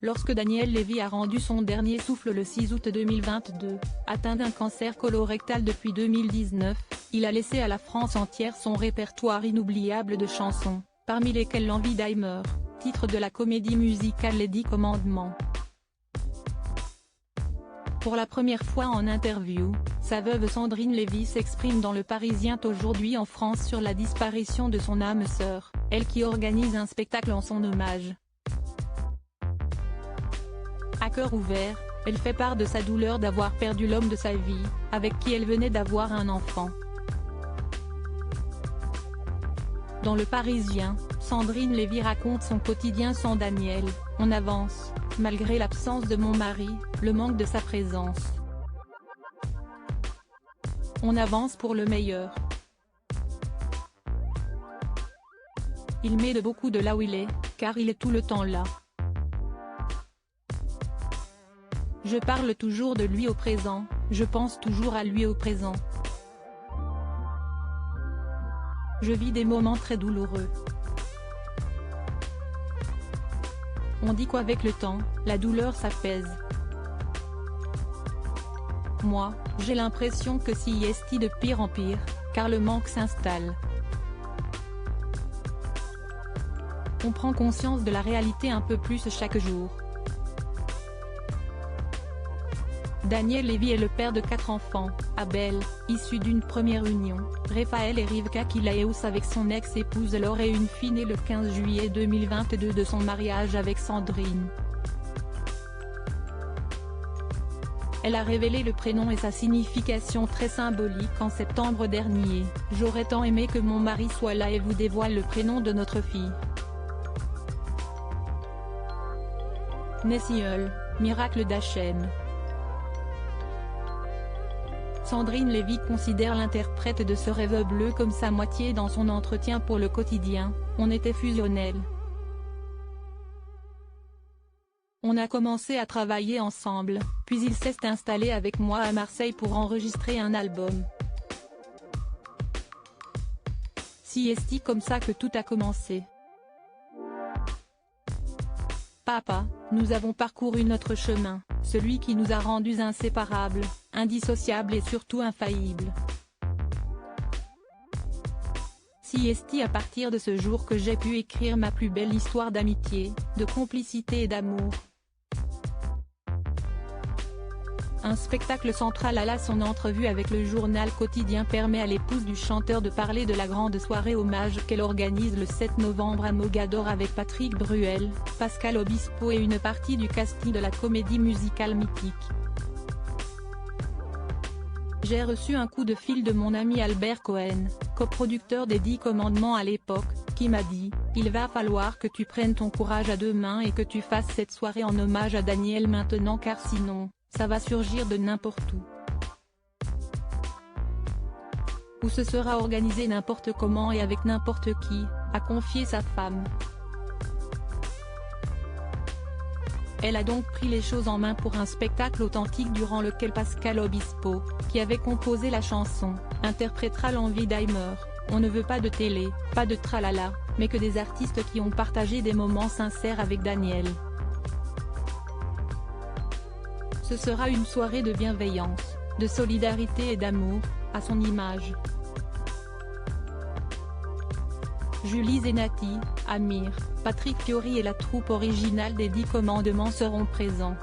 Lorsque Daniel Lévy a rendu son dernier souffle le 6 août 2022, atteint d'un cancer colorectal depuis 2019, il a laissé à la France entière son répertoire inoubliable de chansons, parmi lesquelles L'envie d'Heimer, titre de la comédie musicale Les 10 Commandements. Pour la première fois en interview, sa veuve Sandrine Lévy s'exprime dans Le Parisien aujourd'hui en France sur la disparition de son âme sœur, elle qui organise un spectacle en son hommage. À cœur ouvert, elle fait part de sa douleur d'avoir perdu l'homme de sa vie, avec qui elle venait d'avoir un enfant. Dans Le Parisien, Sandrine Lévy raconte son quotidien sans Daniel. On avance, malgré l'absence de mon mari, le manque de sa présence. On avance pour le meilleur. Il m'aide beaucoup de là où il est, car il est tout le temps là. Je parle toujours de lui au présent, je pense toujours à lui au présent. Je vis des moments très douloureux. On dit qu'avec le temps, la douleur s'apaise. Moi, j'ai l'impression que si est de pire en pire, car le manque s'installe. On prend conscience de la réalité un peu plus chaque jour. Daniel Lévy est le père de 4 enfants, Abel, issu d'une première union, Raphaël et Rivka Kilaeus avec son ex-épouse Laure et une fille née le 15 juillet 2022 de son mariage avec Sandrine. Elle a révélé le prénom et sa signification très symbolique en septembre dernier. « J'aurais tant aimé que mon mari soit là et vous dévoile le prénom de notre fille. » Nessiol, miracle d'Hachem. Sandrine Lévy considère l'interprète de ce rêve bleu comme sa moitié dans son entretien pour Le Quotidien. On était fusionnels. On a commencé à travailler ensemble, puis il s'est installé avec moi à Marseille pour enregistrer un album. Si est comme ça que tout a commencé. Papa, nous avons parcouru notre chemin, celui qui nous a rendus inséparables, indissociables et surtout infaillibles. Si est à partir de ce jour que j'ai pu écrire ma plus belle histoire d'amitié, de complicité et d'amour. Un spectacle central à son entrevue avec le journal quotidien permet à l'épouse du chanteur de parler de la grande soirée hommage qu'elle organise le 7 novembre à Mogador avec Patrick Bruel, Pascal Obispo et une partie du casting de la comédie musicale mythique. J'ai reçu un coup de fil de mon ami Albert Cohen, coproducteur des 10 Commandements à l'époque, qui m'a dit « Il va falloir que tu prennes ton courage à 2 mains et que tu fasses cette soirée en hommage à Daniel maintenant car sinon, ça va surgir de n'importe où. Ou ce sera organisé n'importe comment et avec n'importe qui », a confié sa femme. Elle a donc pris les choses en main pour un spectacle authentique durant lequel Pascal Obispo, qui avait composé la chanson, interprétera L'envie d'Heimer. On ne veut pas de télé, pas de tralala, mais que des artistes qui ont partagé des moments sincères avec Daniel. Ce sera une soirée de bienveillance, de solidarité et d'amour, à son image. Julie Zenati, Amir, Patrick Fiori et la troupe originale des 10 Commandements seront présents.